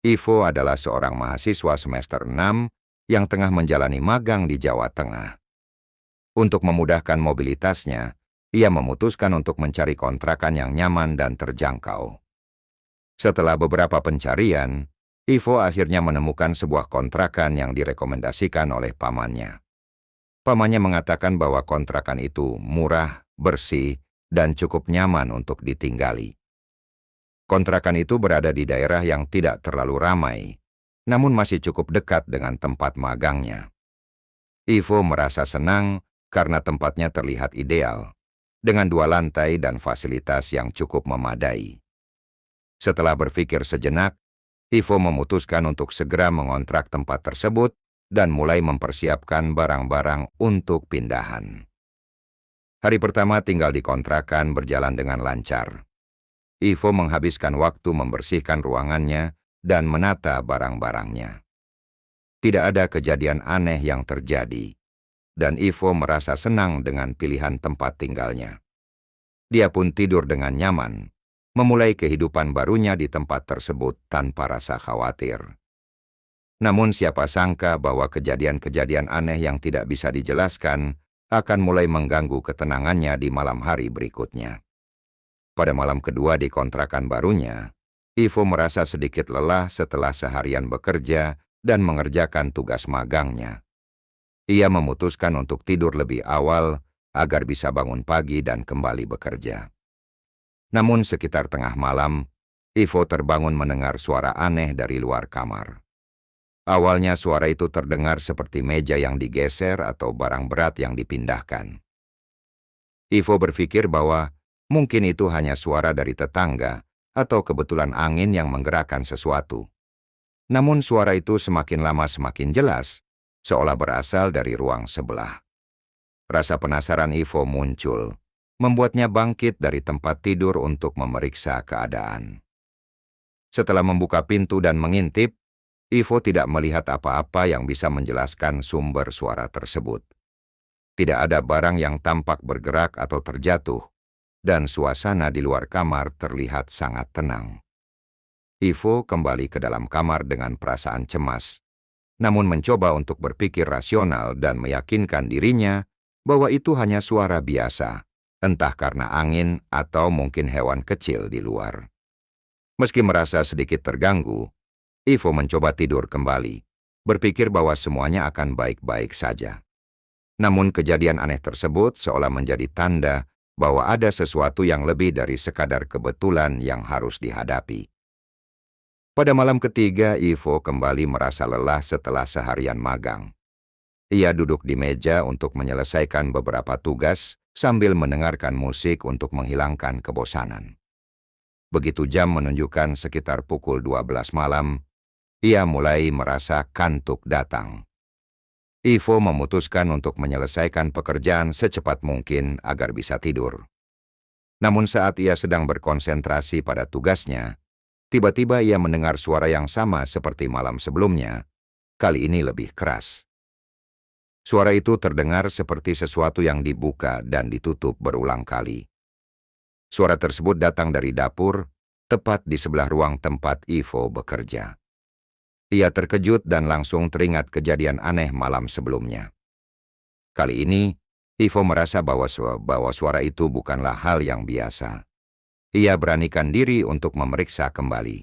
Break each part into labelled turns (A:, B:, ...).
A: Ivo adalah seorang mahasiswa semester 6 yang tengah menjalani magang di Jawa Tengah. Untuk memudahkan mobilitasnya, ia memutuskan untuk mencari kontrakan yang nyaman dan terjangkau. Setelah beberapa pencarian, Ivo akhirnya menemukan sebuah kontrakan yang direkomendasikan oleh pamannya. Pamannya mengatakan bahwa kontrakan itu murah, bersih, dan cukup nyaman untuk ditinggali. Kontrakan itu berada di daerah yang tidak terlalu ramai, namun masih cukup dekat dengan tempat magangnya. Ivo merasa senang karena tempatnya terlihat ideal, dengan 2 lantai dan fasilitas yang cukup memadai. Setelah berpikir sejenak, Ivo memutuskan untuk segera mengontrak tempat tersebut dan mulai mempersiapkan barang-barang untuk pindahan. Hari pertama tinggal di kontrakan berjalan dengan lancar. Ivo menghabiskan waktu membersihkan ruangannya dan menata barang-barangnya. Tidak ada kejadian aneh yang terjadi, dan Ivo merasa senang dengan pilihan tempat tinggalnya. Dia pun tidur dengan nyaman, memulai kehidupan barunya di tempat tersebut tanpa rasa khawatir. Namun siapa sangka bahwa kejadian-kejadian aneh yang tidak bisa dijelaskan akan mulai mengganggu ketenangannya di malam hari berikutnya. Pada malam kedua di kontrakan barunya, Ivo merasa sedikit lelah setelah seharian bekerja dan mengerjakan tugas magangnya. Ia memutuskan untuk tidur lebih awal agar bisa bangun pagi dan kembali bekerja. Namun sekitar tengah malam, Ivo terbangun mendengar suara aneh dari luar kamar. Awalnya suara itu terdengar seperti meja yang digeser atau barang berat yang dipindahkan. Ivo berpikir bahwa mungkin itu hanya suara dari tetangga atau kebetulan angin yang menggerakkan sesuatu. Namun suara itu semakin lama semakin jelas, seolah berasal dari ruang sebelah. Rasa penasaran Ivo muncul, membuatnya bangkit dari tempat tidur untuk memeriksa keadaan. Setelah membuka pintu dan mengintip, Ivo tidak melihat apa-apa yang bisa menjelaskan sumber suara tersebut. Tidak ada barang yang tampak bergerak atau terjatuh, dan suasana di luar kamar terlihat sangat tenang. Ivo kembali ke dalam kamar dengan perasaan cemas, namun mencoba untuk berpikir rasional dan meyakinkan dirinya bahwa itu hanya suara biasa, entah karena angin atau mungkin hewan kecil di luar. Meski merasa sedikit terganggu, Ivo mencoba tidur kembali, berpikir bahwa semuanya akan baik-baik saja. Namun kejadian aneh tersebut seolah menjadi tanda bahwa ada sesuatu yang lebih dari sekadar kebetulan yang harus dihadapi. Pada malam ketiga, Ivo kembali merasa lelah setelah seharian magang. Ia duduk di meja untuk menyelesaikan beberapa tugas sambil mendengarkan musik untuk menghilangkan kebosanan. Begitu jam menunjukkan sekitar pukul 12 malam, ia mulai merasa kantuk datang. Ivo memutuskan untuk menyelesaikan pekerjaan secepat mungkin agar bisa tidur. Namun saat ia sedang berkonsentrasi pada tugasnya, tiba-tiba ia mendengar suara yang sama seperti malam sebelumnya, kali ini lebih keras. Suara itu terdengar seperti sesuatu yang dibuka dan ditutup berulang kali. Suara tersebut datang dari dapur, tepat di sebelah ruang tempat Ivo bekerja. Ia terkejut dan langsung teringat kejadian aneh malam sebelumnya. Kali ini, Ivo merasa bahwa suara itu bukanlah hal yang biasa. Ia beranikan diri untuk memeriksa kembali.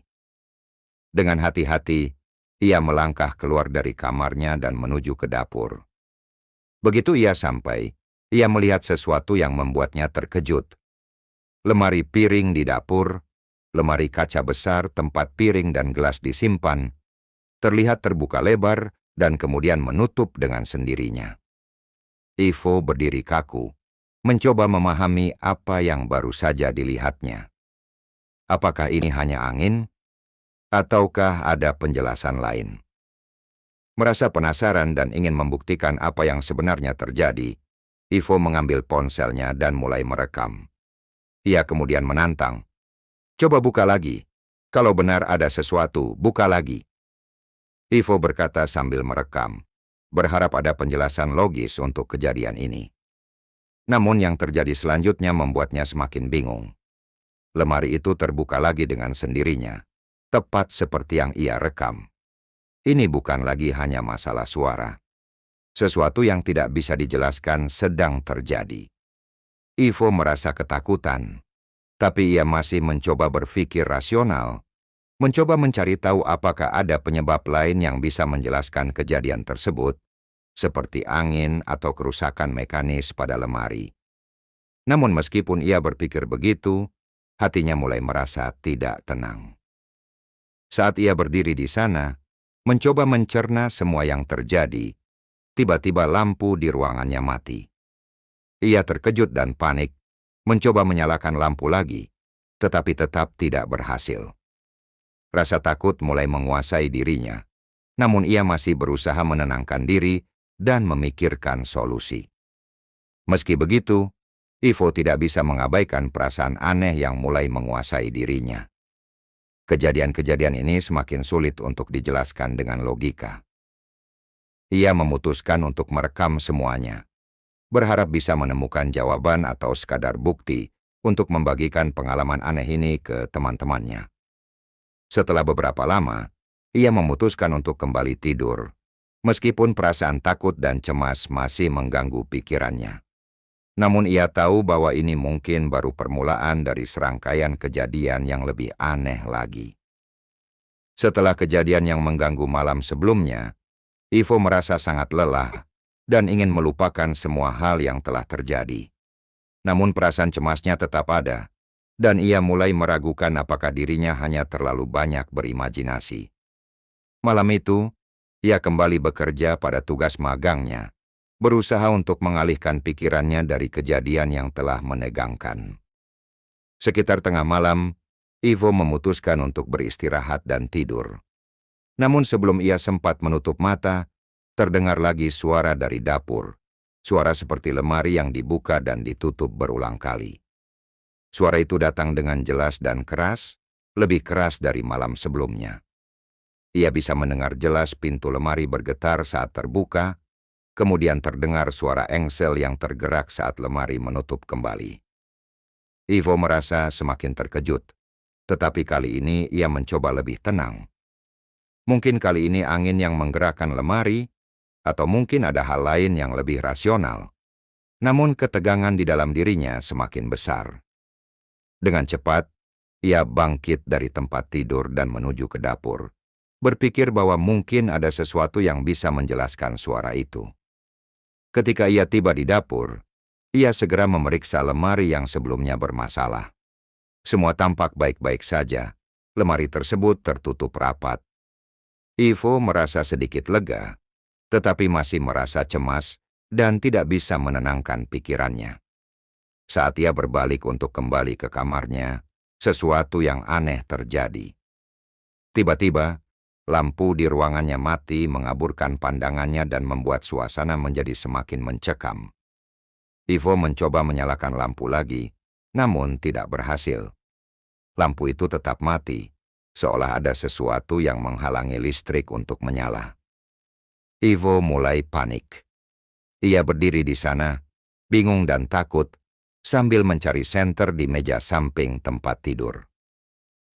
A: Dengan hati-hati, ia melangkah keluar dari kamarnya dan menuju ke dapur. Begitu ia sampai, ia melihat sesuatu yang membuatnya terkejut. Lemari piring di dapur, lemari kaca besar tempat piring dan gelas disimpan, terlihat terbuka lebar dan kemudian menutup dengan sendirinya. Ivo berdiri kaku, mencoba memahami apa yang baru saja dilihatnya. Apakah ini hanya angin? Ataukah ada penjelasan lain? Merasa penasaran dan ingin membuktikan apa yang sebenarnya terjadi, Ivo mengambil ponselnya dan mulai merekam. Ia kemudian menantang, "Coba buka lagi. Kalau benar ada sesuatu, buka lagi." Ivo berkata sambil merekam, berharap ada penjelasan logis untuk kejadian ini. Namun yang terjadi selanjutnya membuatnya semakin bingung. Lemari itu terbuka lagi dengan sendirinya, tepat seperti yang ia rekam. Ini bukan lagi hanya masalah suara. Sesuatu yang tidak bisa dijelaskan sedang terjadi. Ivo merasa ketakutan, tapi ia masih mencoba berpikir rasional, mencoba mencari tahu apakah ada penyebab lain yang bisa menjelaskan kejadian tersebut, seperti angin atau kerusakan mekanis pada lemari. Namun meskipun ia berpikir begitu, hatinya mulai merasa tidak tenang. Saat ia berdiri di sana, mencoba mencerna semua yang terjadi, tiba-tiba lampu di ruangannya mati. Ia terkejut dan panik, mencoba menyalakan lampu lagi, tetapi tetap tidak berhasil. Rasa takut mulai menguasai dirinya, namun ia masih berusaha menenangkan diri dan memikirkan solusi. Meski begitu, Ivo tidak bisa mengabaikan perasaan aneh yang mulai menguasai dirinya. Kejadian-kejadian ini semakin sulit untuk dijelaskan dengan logika. Ia memutuskan untuk merekam semuanya, berharap bisa menemukan jawaban atau sekadar bukti untuk membagikan pengalaman aneh ini ke teman-temannya. Setelah beberapa lama, ia memutuskan untuk kembali tidur, meskipun perasaan takut dan cemas masih mengganggu pikirannya. Namun ia tahu bahwa ini mungkin baru permulaan dari serangkaian kejadian yang lebih aneh lagi. Setelah kejadian yang mengganggu malam sebelumnya, Ivo merasa sangat lelah dan ingin melupakan semua hal yang telah terjadi. Namun perasaan cemasnya tetap ada, dan ia mulai meragukan apakah dirinya hanya terlalu banyak berimajinasi. Malam itu, ia kembali bekerja pada tugas magangnya, berusaha untuk mengalihkan pikirannya dari kejadian yang telah menegangkan. Sekitar tengah malam, Ivo memutuskan untuk beristirahat dan tidur. Namun sebelum ia sempat menutup mata, terdengar lagi suara dari dapur. Suara seperti lemari yang dibuka dan ditutup berulang kali. Suara itu datang dengan jelas dan keras, lebih keras dari malam sebelumnya. Ia bisa mendengar jelas pintu lemari bergetar saat terbuka, kemudian terdengar suara engsel yang tergerak saat lemari menutup kembali. Ivo merasa semakin terkejut, tetapi kali ini ia mencoba lebih tenang. Mungkin kali ini angin yang menggerakkan lemari, atau mungkin ada hal lain yang lebih rasional. Namun ketegangan di dalam dirinya semakin besar. Dengan cepat, ia bangkit dari tempat tidur dan menuju ke dapur, berpikir bahwa mungkin ada sesuatu yang bisa menjelaskan suara itu. Ketika ia tiba di dapur, ia segera memeriksa lemari yang sebelumnya bermasalah. Semua tampak baik-baik saja. Lemari tersebut tertutup rapat. Ivo merasa sedikit lega, tetapi masih merasa cemas dan tidak bisa menenangkan pikirannya. Saat ia berbalik untuk kembali ke kamarnya, sesuatu yang aneh terjadi. Tiba-tiba, lampu di ruangannya mati mengaburkan pandangannya dan membuat suasana menjadi semakin mencekam. Ivo mencoba menyalakan lampu lagi, namun tidak berhasil. Lampu itu tetap mati, seolah ada sesuatu yang menghalangi listrik untuk menyala. Ivo mulai panik. Ia berdiri di sana, bingung dan takut, sambil mencari senter di meja samping tempat tidur.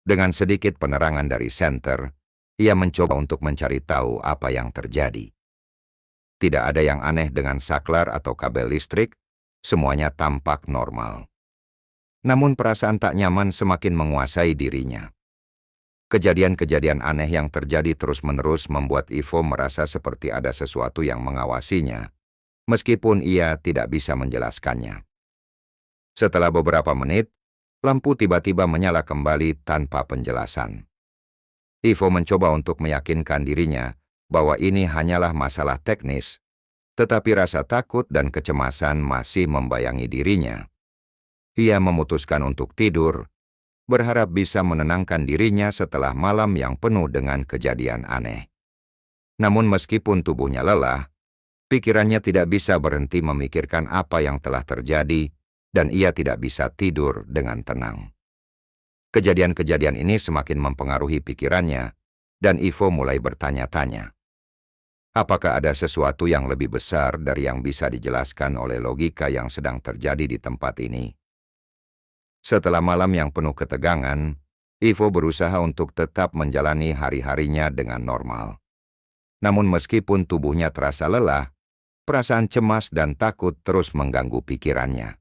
A: Dengan sedikit penerangan dari senter, ia mencoba untuk mencari tahu apa yang terjadi. Tidak ada yang aneh dengan saklar atau kabel listrik, semuanya tampak normal. Namun perasaan tak nyaman semakin menguasai dirinya. Kejadian-kejadian aneh yang terjadi terus-menerus membuat Ivo merasa seperti ada sesuatu yang mengawasinya, meskipun ia tidak bisa menjelaskannya. Setelah beberapa menit, lampu tiba-tiba menyala kembali tanpa penjelasan. Ivo mencoba untuk meyakinkan dirinya bahwa ini hanyalah masalah teknis, tetapi rasa takut dan kecemasan masih membayangi dirinya. Ia memutuskan untuk tidur, berharap bisa menenangkan dirinya setelah malam yang penuh dengan kejadian aneh. Namun meskipun tubuhnya lelah, pikirannya tidak bisa berhenti memikirkan apa yang telah terjadi, dan ia tidak bisa tidur dengan tenang. Kejadian-kejadian ini semakin mempengaruhi pikirannya, dan Ivo mulai bertanya-tanya. Apakah ada sesuatu yang lebih besar dari yang bisa dijelaskan oleh logika yang sedang terjadi di tempat ini? Setelah malam yang penuh ketegangan, Ivo berusaha untuk tetap menjalani hari-harinya dengan normal. Namun meskipun tubuhnya terasa lelah, perasaan cemas dan takut terus mengganggu pikirannya.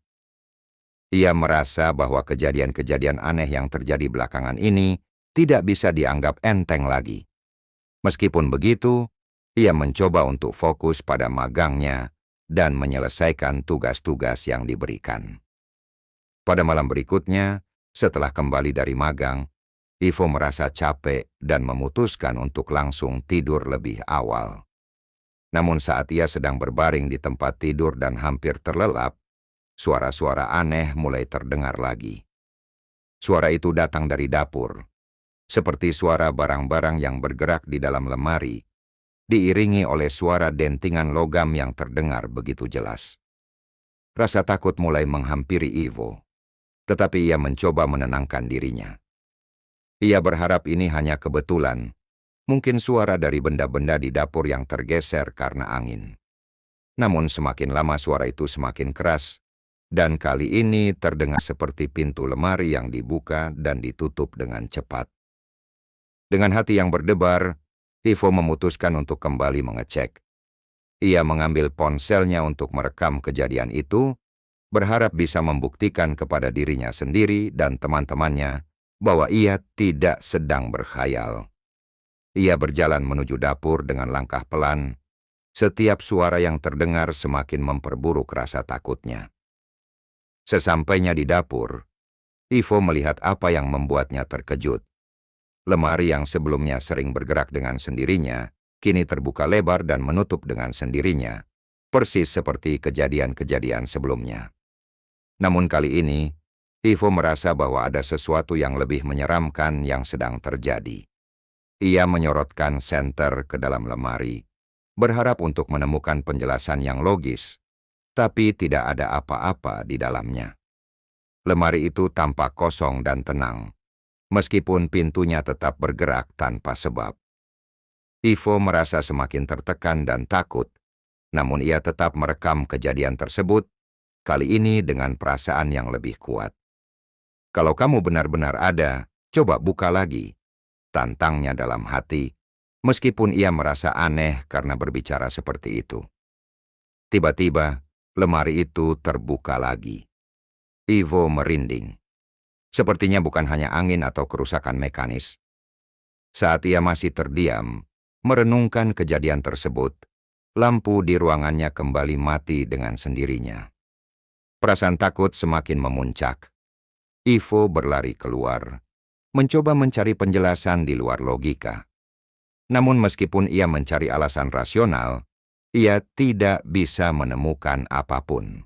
A: Ia merasa bahwa kejadian-kejadian aneh yang terjadi belakangan ini tidak bisa dianggap enteng lagi. Meskipun begitu, ia mencoba untuk fokus pada magangnya dan menyelesaikan tugas-tugas yang diberikan. Pada malam berikutnya, setelah kembali dari magang, Ivo merasa capek dan memutuskan untuk langsung tidur lebih awal. Namun saat ia sedang berbaring di tempat tidur dan hampir terlelap, suara-suara aneh mulai terdengar lagi. Suara itu datang dari dapur, seperti suara barang-barang yang bergerak di dalam lemari, diiringi oleh suara dentingan logam yang terdengar begitu jelas. Rasa takut mulai menghampiri Ivo, tetapi ia mencoba menenangkan dirinya. Ia berharap ini hanya kebetulan, mungkin suara dari benda-benda di dapur yang tergeser karena angin. Namun semakin lama suara itu semakin keras, dan kali ini terdengar seperti pintu lemari yang dibuka dan ditutup dengan cepat. Dengan hati yang berdebar, Ivo memutuskan untuk kembali mengecek. Ia mengambil ponselnya untuk merekam kejadian itu, berharap bisa membuktikan kepada dirinya sendiri dan teman-temannya bahwa ia tidak sedang berkhayal. Ia berjalan menuju dapur dengan langkah pelan. Setiap suara yang terdengar semakin memperburuk rasa takutnya. Sesampainya di dapur, Ivo melihat apa yang membuatnya terkejut. Lemari yang sebelumnya sering bergerak dengan sendirinya, kini terbuka lebar dan menutup dengan sendirinya, persis seperti kejadian-kejadian sebelumnya. Namun kali ini, Ivo merasa bahwa ada sesuatu yang lebih menyeramkan yang sedang terjadi. Ia menyorotkan senter ke dalam lemari, berharap untuk menemukan penjelasan yang logis, tapi tidak ada apa-apa di dalamnya. Lemari itu tampak kosong dan tenang, meskipun pintunya tetap bergerak tanpa sebab. Ivo merasa semakin tertekan dan takut, namun ia tetap merekam kejadian tersebut, kali ini dengan perasaan yang lebih kuat. "Kalau kamu benar-benar ada, coba buka lagi," tantangnya dalam hati, meskipun ia merasa aneh karena berbicara seperti itu. Tiba-tiba, lemari itu terbuka lagi. Ivo merinding. Sepertinya bukan hanya angin atau kerusakan mekanis. Saat ia masih terdiam, merenungkan kejadian tersebut, lampu di ruangannya kembali mati dengan sendirinya. Perasaan takut semakin memuncak. Ivo berlari keluar, mencoba mencari penjelasan di luar logika. Namun meskipun ia mencari alasan rasional, ia tidak bisa menemukan apapun.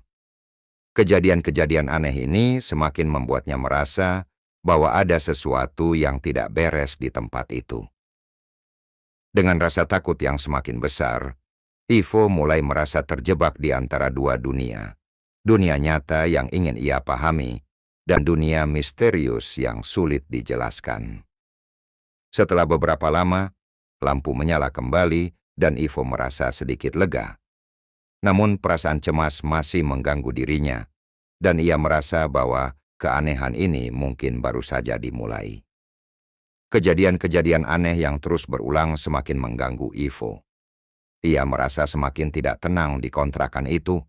A: Kejadian-kejadian aneh ini semakin membuatnya merasa bahwa ada sesuatu yang tidak beres di tempat itu. Dengan rasa takut yang semakin besar, Ivo mulai merasa terjebak di antara dua dunia. Dunia nyata yang ingin ia pahami, dan dunia misterius yang sulit dijelaskan. Setelah beberapa lama, lampu menyala kembali dan Ivo merasa sedikit lega. Namun perasaan cemas masih mengganggu dirinya, dan ia merasa bahwa keanehan ini mungkin baru saja dimulai. Kejadian-kejadian aneh yang terus berulang semakin mengganggu Ivo. Ia merasa semakin tidak tenang di kontrakan itu.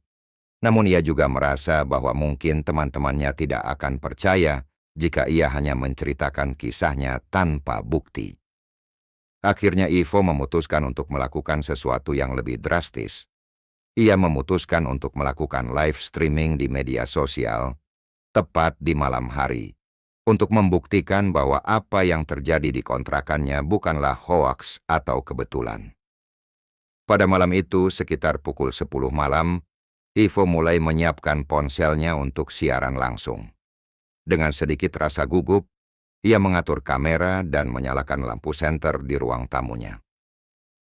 A: Namun ia juga merasa bahwa mungkin teman-temannya tidak akan percaya jika ia hanya menceritakan kisahnya tanpa bukti. Akhirnya Ivo memutuskan untuk melakukan sesuatu yang lebih drastis. Ia memutuskan untuk melakukan live streaming di media sosial, tepat di malam hari, untuk membuktikan bahwa apa yang terjadi di kontrakannya bukanlah hoaks atau kebetulan. Pada malam itu, sekitar pukul 10 malam, Ivo mulai menyiapkan ponselnya untuk siaran langsung. Dengan sedikit rasa gugup, ia mengatur kamera dan menyalakan lampu senter di ruang tamunya.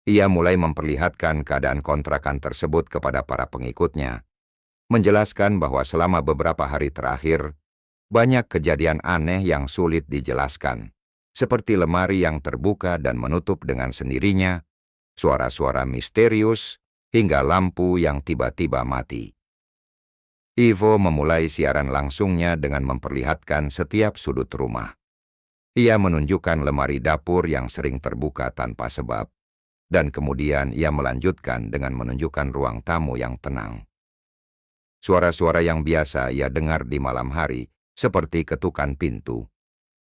A: Ia mulai memperlihatkan keadaan kontrakan tersebut kepada para pengikutnya, menjelaskan bahwa selama beberapa hari terakhir, banyak kejadian aneh yang sulit dijelaskan, seperti lemari yang terbuka dan menutup dengan sendirinya, suara-suara misterius, hingga lampu yang tiba-tiba mati. Ivo memulai siaran langsungnya dengan memperlihatkan setiap sudut rumah. Ia menunjukkan lemari dapur yang sering terbuka tanpa sebab, dan kemudian ia melanjutkan dengan menunjukkan ruang tamu yang tenang. Suara-suara yang biasa ia dengar di malam hari, seperti ketukan pintu,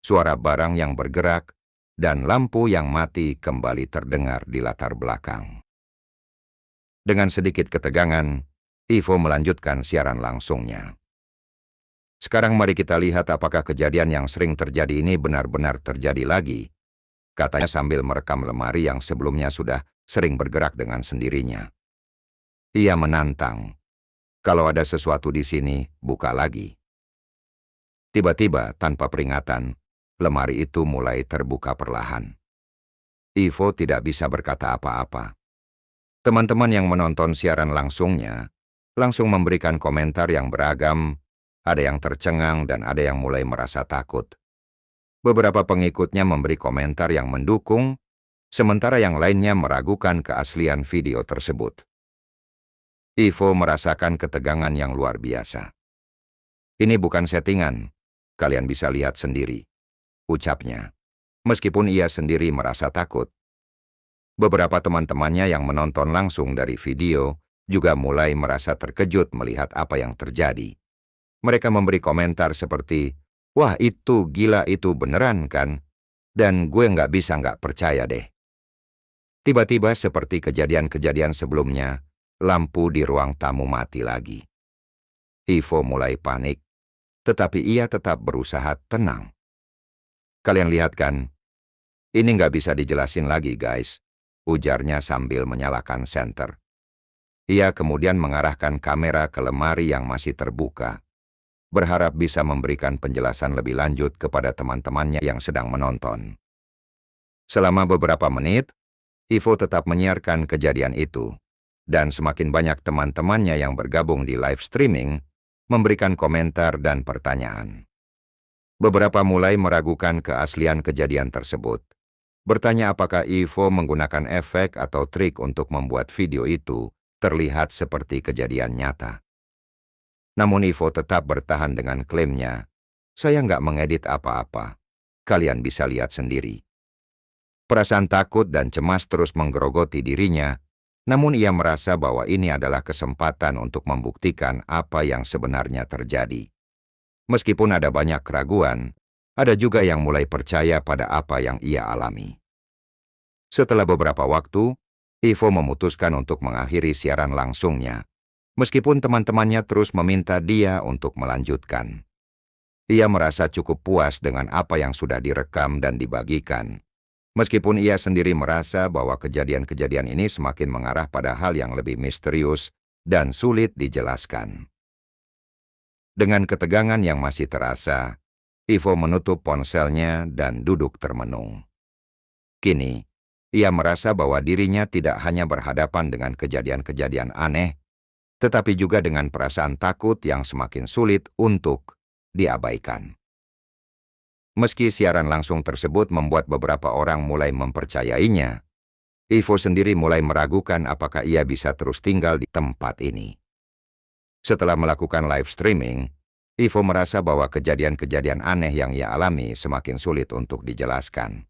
A: suara barang yang bergerak, dan lampu yang mati kembali terdengar di latar belakang. Dengan sedikit ketegangan, Ivo melanjutkan siaran langsungnya. Sekarang mari kita lihat apakah kejadian yang sering terjadi ini benar-benar terjadi lagi, katanya sambil merekam lemari yang sebelumnya sudah sering bergerak dengan sendirinya. Ia menantang, kalau ada sesuatu di sini, buka lagi. Tiba-tiba, tanpa peringatan, lemari itu mulai terbuka perlahan. Ivo tidak bisa berkata apa-apa. Teman-teman yang menonton siaran langsungnya langsung memberikan komentar yang beragam, ada yang tercengang dan ada yang mulai merasa takut. Beberapa pengikutnya memberi komentar yang mendukung, sementara yang lainnya meragukan keaslian video tersebut. Ivo merasakan ketegangan yang luar biasa. Ini bukan settingan, kalian bisa lihat sendiri, ucapnya. Meskipun ia sendiri merasa takut. Beberapa teman-temannya yang menonton langsung dari video juga mulai merasa terkejut melihat apa yang terjadi. Mereka memberi komentar seperti, "Wah itu gila, itu beneran kan? Dan gue nggak bisa nggak percaya deh." Tiba-tiba seperti kejadian-kejadian sebelumnya, lampu di ruang tamu mati lagi. Ivo mulai panik, tetapi ia tetap berusaha tenang. Kalian lihat kan? Ini nggak bisa dijelasin lagi guys, ujarnya sambil menyalakan senter. Ia kemudian mengarahkan kamera ke lemari yang masih terbuka, berharap bisa memberikan penjelasan lebih lanjut kepada teman-temannya yang sedang menonton. Selama beberapa menit, Ivo tetap menyiarkan kejadian itu, dan semakin banyak teman-temannya yang bergabung di live streaming memberikan komentar dan pertanyaan. Beberapa mulai meragukan keaslian kejadian tersebut, bertanya apakah Ivo menggunakan efek atau trik untuk membuat video itu terlihat seperti kejadian nyata. Namun Ivo tetap bertahan dengan klaimnya, "Saya nggak mengedit apa-apa. Kalian bisa lihat sendiri." Perasaan takut dan cemas terus menggerogoti dirinya, namun ia merasa bahwa ini adalah kesempatan untuk membuktikan apa yang sebenarnya terjadi. Meskipun ada banyak keraguan, ada juga yang mulai percaya pada apa yang ia alami. Setelah beberapa waktu, Ivo memutuskan untuk mengakhiri siaran langsungnya, meskipun teman-temannya terus meminta dia untuk melanjutkan. Ia merasa cukup puas dengan apa yang sudah direkam dan dibagikan, meskipun ia sendiri merasa bahwa kejadian-kejadian ini semakin mengarah pada hal yang lebih misterius dan sulit dijelaskan. Dengan ketegangan yang masih terasa, Ivo menutup ponselnya dan duduk termenung. Kini, ia merasa bahwa dirinya tidak hanya berhadapan dengan kejadian-kejadian aneh, tetapi juga dengan perasaan takut yang semakin sulit untuk diabaikan. Meski siaran langsung tersebut membuat beberapa orang mulai mempercayainya, Ivo sendiri mulai meragukan apakah ia bisa terus tinggal di tempat ini. Setelah melakukan live streaming, Ivo merasa bahwa kejadian-kejadian aneh yang ia alami semakin sulit untuk dijelaskan.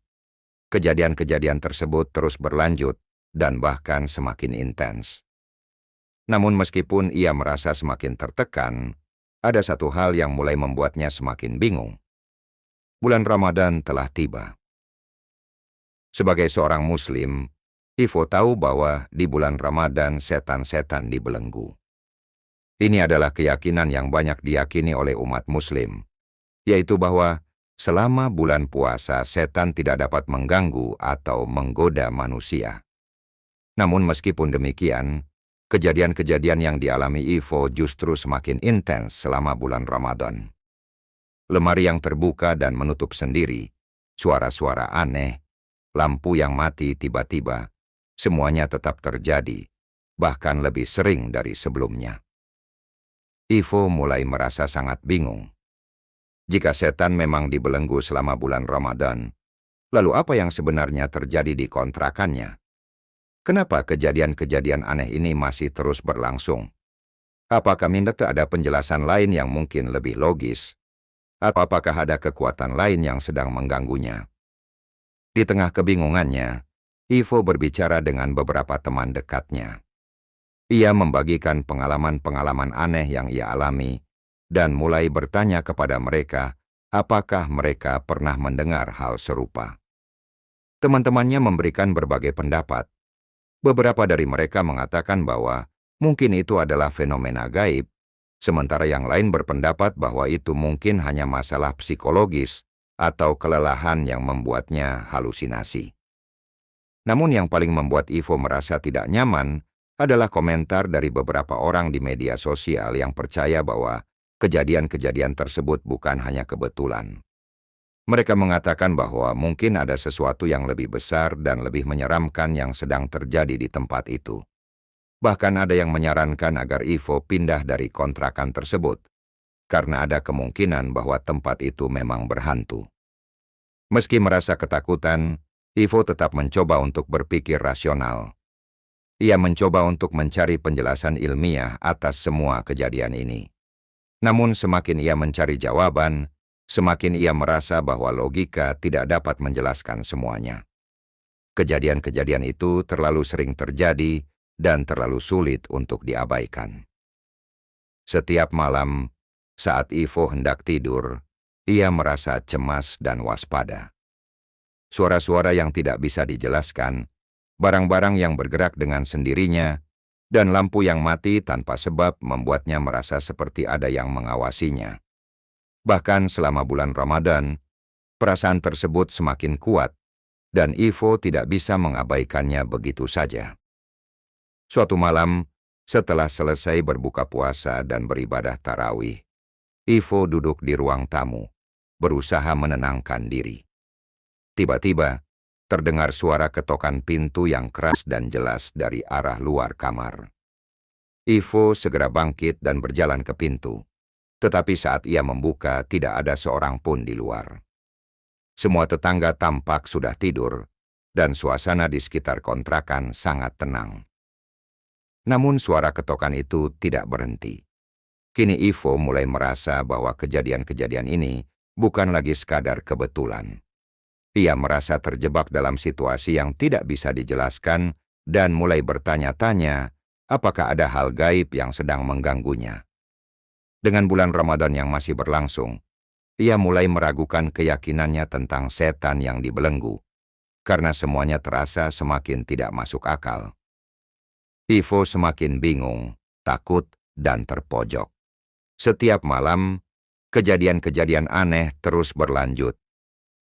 A: Kejadian-kejadian tersebut terus berlanjut dan bahkan semakin intens. Namun meskipun ia merasa semakin tertekan, ada satu hal yang mulai membuatnya semakin bingung. Bulan Ramadan telah tiba. Sebagai seorang Muslim, Ivo tahu bahwa di bulan Ramadan setan-setan dibelenggu. Ini adalah keyakinan yang banyak diyakini oleh umat Muslim, yaitu bahwa selama bulan puasa setan tidak dapat mengganggu atau menggoda manusia. Namun meskipun demikian, kejadian-kejadian yang dialami Ivo justru semakin intens selama bulan Ramadan. Lemari yang terbuka dan menutup sendiri, suara-suara aneh, lampu yang mati tiba-tiba, semuanya tetap terjadi, bahkan lebih sering dari sebelumnya. Ivo mulai merasa sangat bingung. Jika setan memang dibelenggu selama bulan Ramadan, lalu apa yang sebenarnya terjadi di kontrakannya? Kenapa kejadian-kejadian aneh ini masih terus berlangsung? Apakah ada penjelasan lain yang mungkin lebih logis? Atau apakah ada kekuatan lain yang sedang mengganggunya? Di tengah kebingungannya, Ivo berbicara dengan beberapa teman dekatnya. Ia membagikan pengalaman-pengalaman aneh yang ia alami dan mulai bertanya kepada mereka apakah mereka pernah mendengar hal serupa. Teman-temannya memberikan berbagai pendapat. Beberapa dari mereka mengatakan bahwa mungkin itu adalah fenomena gaib, sementara yang lain berpendapat bahwa itu mungkin hanya masalah psikologis atau kelelahan yang membuatnya halusinasi. Namun yang paling membuat Ivo merasa tidak nyaman adalah komentar dari beberapa orang di media sosial yang percaya bahwa kejadian-kejadian tersebut bukan hanya kebetulan. Mereka mengatakan bahwa mungkin ada sesuatu yang lebih besar dan lebih menyeramkan yang sedang terjadi di tempat itu. Bahkan ada yang menyarankan agar Ivo pindah dari kontrakan tersebut, karena ada kemungkinan bahwa tempat itu memang berhantu. Meski merasa ketakutan, Ivo tetap mencoba untuk berpikir rasional. Ia mencoba untuk mencari penjelasan ilmiah atas semua kejadian ini. Namun semakin ia mencari jawaban, semakin ia merasa bahwa logika tidak dapat menjelaskan semuanya. Kejadian-kejadian itu terlalu sering terjadi dan terlalu sulit untuk diabaikan. Setiap malam, saat Ivo hendak tidur, ia merasa cemas dan waspada. Suara-suara yang tidak bisa dijelaskan, barang-barang yang bergerak dengan sendirinya, dan lampu yang mati tanpa sebab membuatnya merasa seperti ada yang mengawasinya. Bahkan selama bulan Ramadan, perasaan tersebut semakin kuat, dan Ivo tidak bisa mengabaikannya begitu saja. Suatu malam, setelah selesai berbuka puasa dan beribadah tarawih, Ivo duduk di ruang tamu, berusaha menenangkan diri. Tiba-tiba, terdengar suara ketokan pintu yang keras dan jelas dari arah luar kamar. Ivo segera bangkit dan berjalan ke pintu. Tetapi saat ia membuka, tidak ada seorang pun di luar. Semua tetangga tampak sudah tidur, dan suasana di sekitar kontrakan sangat tenang. Namun suara ketokan itu tidak berhenti. Kini Ivo mulai merasa bahwa kejadian-kejadian ini bukan lagi sekadar kebetulan. Ia merasa terjebak dalam situasi yang tidak bisa dijelaskan dan mulai bertanya-tanya apakah ada hal gaib yang sedang mengganggunya. Dengan bulan Ramadan yang masih berlangsung, ia mulai meragukan keyakinannya tentang setan yang dibelenggu, karena semuanya terasa semakin tidak masuk akal. Ivo semakin bingung, takut, dan terpojok. Setiap malam, kejadian-kejadian aneh terus berlanjut,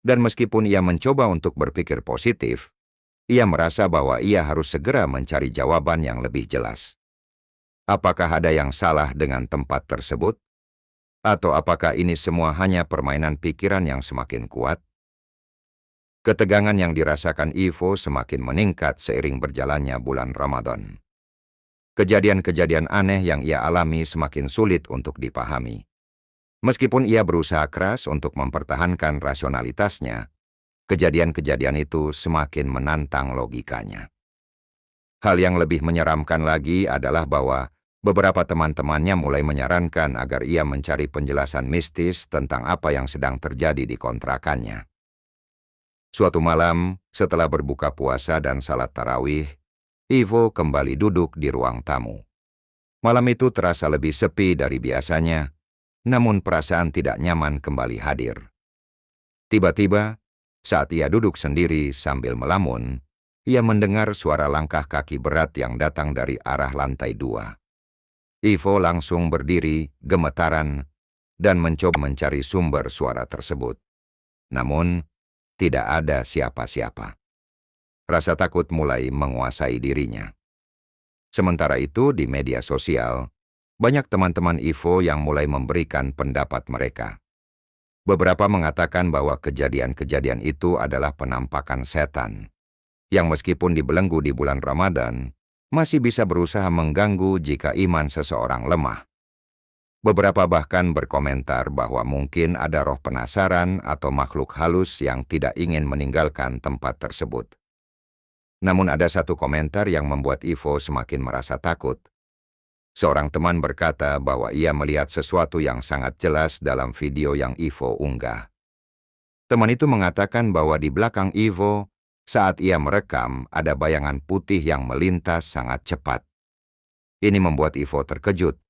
A: dan meskipun ia mencoba untuk berpikir positif, ia merasa bahwa ia harus segera mencari jawaban yang lebih jelas. Apakah ada yang salah dengan tempat tersebut? Atau apakah ini semua hanya permainan pikiran yang semakin kuat? Ketegangan yang dirasakan Ivo semakin meningkat seiring berjalannya bulan Ramadan. Kejadian-kejadian aneh yang ia alami semakin sulit untuk dipahami. Meskipun ia berusaha keras untuk mempertahankan rasionalitasnya, kejadian-kejadian itu semakin menantang logikanya. Hal yang lebih menyeramkan lagi adalah bahwa beberapa teman-temannya mulai menyarankan agar ia mencari penjelasan mistis tentang apa yang sedang terjadi di kontrakannya. Suatu malam, setelah berbuka puasa dan salat tarawih, Ivo kembali duduk di ruang tamu. Malam itu terasa lebih sepi dari biasanya, namun perasaan tidak nyaman kembali hadir. Tiba-tiba, saat ia duduk sendiri sambil melamun, ia mendengar suara langkah kaki berat yang datang dari arah lantai 2. Ivo langsung berdiri, gemetaran, dan mencoba mencari sumber suara tersebut. Namun, tidak ada siapa-siapa. Rasa takut mulai menguasai dirinya. Sementara itu, di media sosial, banyak teman-teman Ivo yang mulai memberikan pendapat mereka. Beberapa mengatakan bahwa kejadian-kejadian itu adalah penampakan setan, yang meskipun dibelenggu di bulan Ramadan, masih bisa berusaha mengganggu jika iman seseorang lemah. Beberapa bahkan berkomentar bahwa mungkin ada roh penasaran atau makhluk halus yang tidak ingin meninggalkan tempat tersebut. Namun ada satu komentar yang membuat Ivo semakin merasa takut. Seorang teman berkata bahwa ia melihat sesuatu yang sangat jelas dalam video yang Ivo unggah. Teman itu mengatakan bahwa di belakang Ivo, saat ia merekam, ada bayangan putih yang melintas sangat cepat. Ini membuat Ivo terkejut,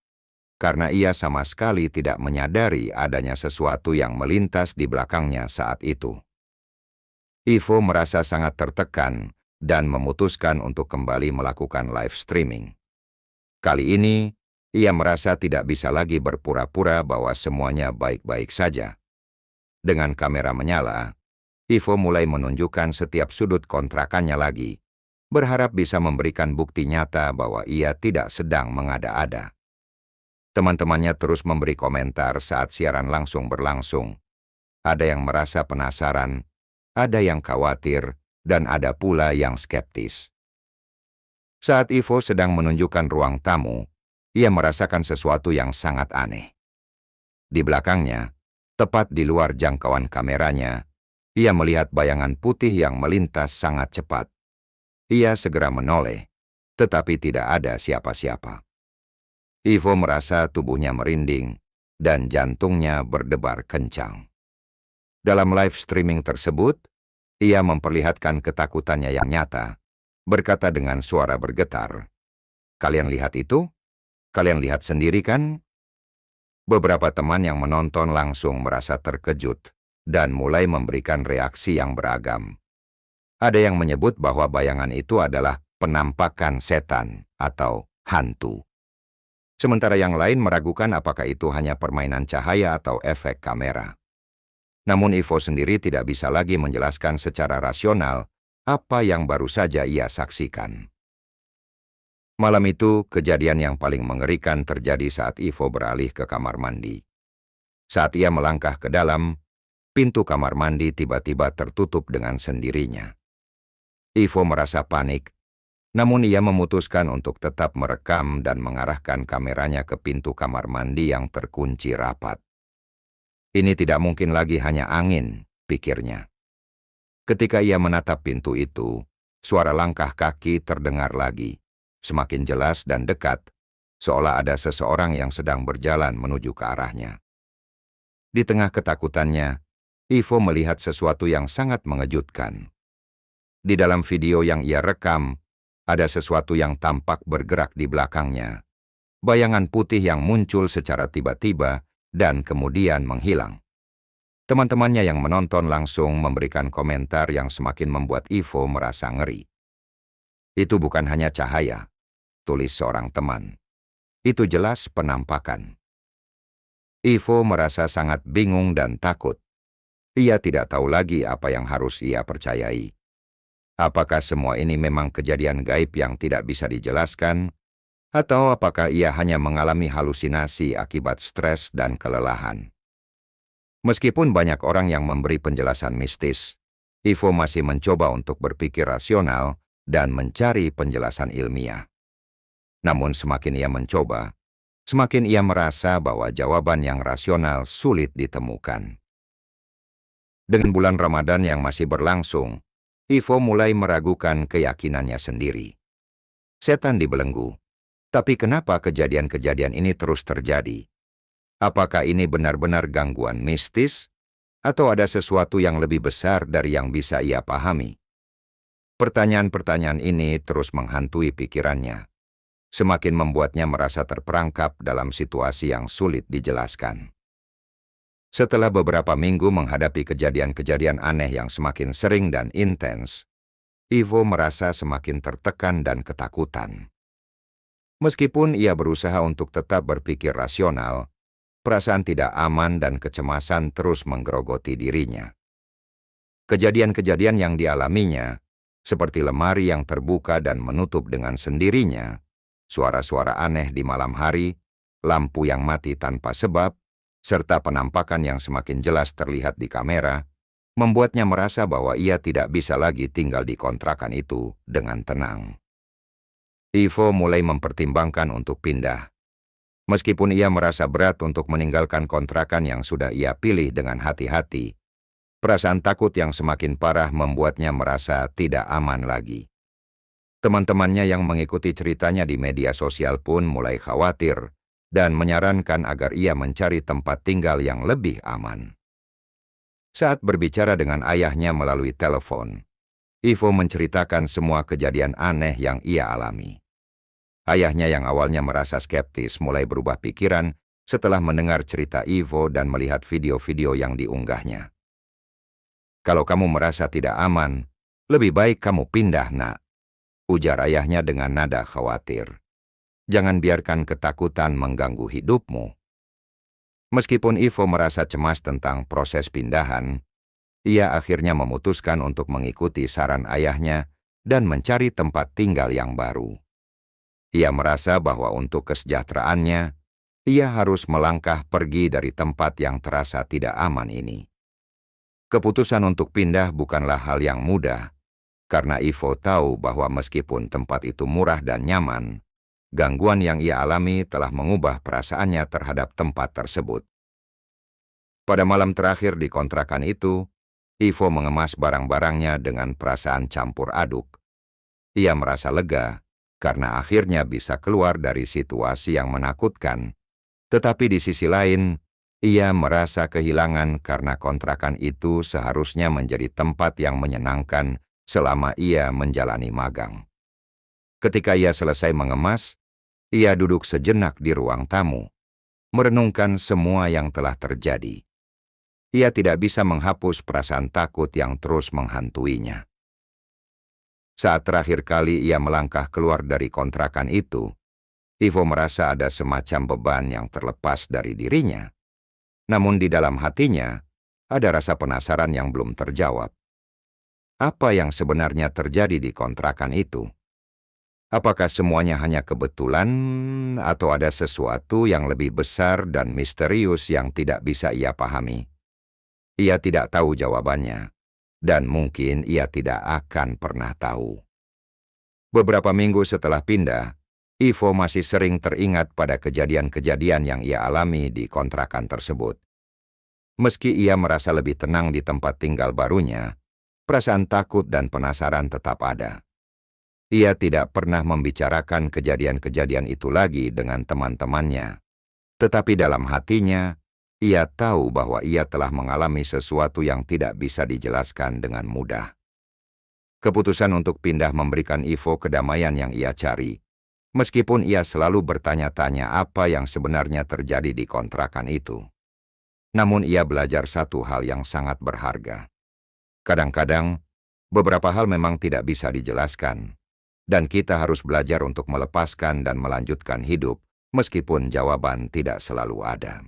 A: karena ia sama sekali tidak menyadari adanya sesuatu yang melintas di belakangnya saat itu. Ivo merasa sangat tertekan dan memutuskan untuk kembali melakukan live streaming. Kali ini, ia merasa tidak bisa lagi berpura-pura bahwa semuanya baik-baik saja. Dengan kamera menyala, Ivo mulai menunjukkan setiap sudut kontrakannya lagi, berharap bisa memberikan bukti nyata bahwa ia tidak sedang mengada-ada. Teman-temannya terus memberi komentar saat siaran langsung berlangsung. Ada yang merasa penasaran, ada yang khawatir, dan ada pula yang skeptis. Saat Ivo sedang menunjukkan ruang tamu, ia merasakan sesuatu yang sangat aneh. Di belakangnya, tepat di luar jangkauan kameranya, ia melihat bayangan putih yang melintas sangat cepat. Ia segera menoleh, tetapi tidak ada siapa-siapa. Ivo merasa tubuhnya merinding dan jantungnya berdebar kencang. Dalam live streaming tersebut, ia memperlihatkan ketakutannya yang nyata, berkata dengan suara bergetar, "Kalian lihat itu? Kalian lihat sendiri kan?" Beberapa teman yang menonton langsung merasa terkejut dan mulai memberikan reaksi yang beragam. Ada yang menyebut bahwa bayangan itu adalah penampakan setan atau hantu. Sementara yang lain meragukan apakah itu hanya permainan cahaya atau efek kamera. Namun Ivo sendiri tidak bisa lagi menjelaskan secara rasional apa yang baru saja ia saksikan. Malam itu, kejadian yang paling mengerikan terjadi saat Ivo beralih ke kamar mandi. Saat ia melangkah ke dalam, pintu kamar mandi tiba-tiba tertutup dengan sendirinya. Ivo merasa panik, namun ia memutuskan untuk tetap merekam dan mengarahkan kameranya ke pintu kamar mandi yang terkunci rapat. Ini tidak mungkin lagi hanya angin, pikirnya. Ketika ia menatap pintu itu, suara langkah kaki terdengar lagi. Semakin jelas dan dekat, seolah ada seseorang yang sedang berjalan menuju ke arahnya. Di tengah ketakutannya, Ivo melihat sesuatu yang sangat mengejutkan. Di dalam video yang ia rekam, ada sesuatu yang tampak bergerak di belakangnya. Bayangan putih yang muncul secara tiba-tiba dan kemudian menghilang. Teman-temannya yang menonton langsung memberikan komentar yang semakin membuat Ivo merasa ngeri. "Itu bukan hanya cahaya," tulis seorang teman. "Itu jelas penampakan." Ivo merasa sangat bingung dan takut. Ia tidak tahu lagi apa yang harus ia percayai. Apakah semua ini memang kejadian gaib yang tidak bisa dijelaskan, atau apakah ia hanya mengalami halusinasi akibat stres dan kelelahan? Meskipun banyak orang yang memberi penjelasan mistis, Ivo masih mencoba untuk berpikir rasional dan mencari penjelasan ilmiah. Namun semakin ia mencoba, semakin ia merasa bahwa jawaban yang rasional sulit ditemukan. Dengan bulan Ramadan yang masih berlangsung, Ivo mulai meragukan keyakinannya sendiri. Setan dibelenggu, tapi kenapa kejadian-kejadian ini terus terjadi? Apakah ini benar-benar gangguan mistis, atau ada sesuatu yang lebih besar dari yang bisa ia pahami? Pertanyaan-pertanyaan ini terus menghantui pikirannya, semakin membuatnya merasa terperangkap dalam situasi yang sulit dijelaskan. Setelah beberapa minggu menghadapi kejadian-kejadian aneh yang semakin sering dan intens, Ivo merasa semakin tertekan dan ketakutan. Meskipun ia berusaha untuk tetap berpikir rasional, perasaan tidak aman dan kecemasan terus menggerogoti dirinya. Kejadian-kejadian yang dialaminya, seperti lemari yang terbuka dan menutup dengan sendirinya, suara-suara aneh di malam hari, lampu yang mati tanpa sebab, serta penampakan yang semakin jelas terlihat di kamera, membuatnya merasa bahwa ia tidak bisa lagi tinggal di kontrakan itu dengan tenang. Ivo mulai mempertimbangkan untuk pindah. Meskipun ia merasa berat untuk meninggalkan kontrakan yang sudah ia pilih dengan hati-hati, perasaan takut yang semakin parah membuatnya merasa tidak aman lagi. Teman-temannya yang mengikuti ceritanya di media sosial pun mulai khawatir dan menyarankan agar ia mencari tempat tinggal yang lebih aman. Saat berbicara dengan ayahnya melalui telepon, Ivo menceritakan semua kejadian aneh yang ia alami. Ayahnya yang awalnya merasa skeptis mulai berubah pikiran setelah mendengar cerita Ivo dan melihat video-video yang diunggahnya. "Kalau kamu merasa tidak aman, lebih baik kamu pindah, Nak," ujar ayahnya dengan nada khawatir. "Jangan biarkan ketakutan mengganggu hidupmu." Meskipun Ivo merasa cemas tentang proses pindahan, ia akhirnya memutuskan untuk mengikuti saran ayahnya dan mencari tempat tinggal yang baru. Ia merasa bahwa untuk kesejahteraannya, ia harus melangkah pergi dari tempat yang terasa tidak aman ini. Keputusan untuk pindah bukanlah hal yang mudah, karena Ivo tahu bahwa meskipun tempat itu murah dan nyaman, gangguan yang ia alami telah mengubah perasaannya terhadap tempat tersebut. Pada malam terakhir di kontrakan itu, Ivo mengemas barang-barangnya dengan perasaan campur aduk. Ia merasa lega karena akhirnya bisa keluar dari situasi yang menakutkan. Tetapi di sisi lain, ia merasa kehilangan karena kontrakan itu seharusnya menjadi tempat yang menyenangkan selama ia menjalani magang. Ketika ia selesai mengemas, ia duduk sejenak di ruang tamu, merenungkan semua yang telah terjadi. Ia tidak bisa menghapus perasaan takut yang terus menghantuinya. Saat terakhir kali ia melangkah keluar dari kontrakan itu, Ivo merasa ada semacam beban yang terlepas dari dirinya. Namun di dalam hatinya, ada rasa penasaran yang belum terjawab. Apa yang sebenarnya terjadi di kontrakan itu? Apakah semuanya hanya kebetulan atau ada sesuatu yang lebih besar dan misterius yang tidak bisa ia pahami? Ia tidak tahu jawabannya, dan mungkin ia tidak akan pernah tahu. Beberapa minggu setelah pindah, Ivo masih sering teringat pada kejadian-kejadian yang ia alami di kontrakan tersebut. Meski ia merasa lebih tenang di tempat tinggal barunya, perasaan takut dan penasaran tetap ada. Ia tidak pernah membicarakan kejadian-kejadian itu lagi dengan teman-temannya, tetapi dalam hatinya, ia tahu bahwa ia telah mengalami sesuatu yang tidak bisa dijelaskan dengan mudah. Keputusan untuk pindah memberikan Ivo kedamaian yang ia cari, meskipun ia selalu bertanya-tanya apa yang sebenarnya terjadi di kontrakan itu. Namun ia belajar satu hal yang sangat berharga. Kadang-kadang, beberapa hal memang tidak bisa dijelaskan, dan kita harus belajar untuk melepaskan dan melanjutkan hidup, meskipun jawaban tidak selalu ada.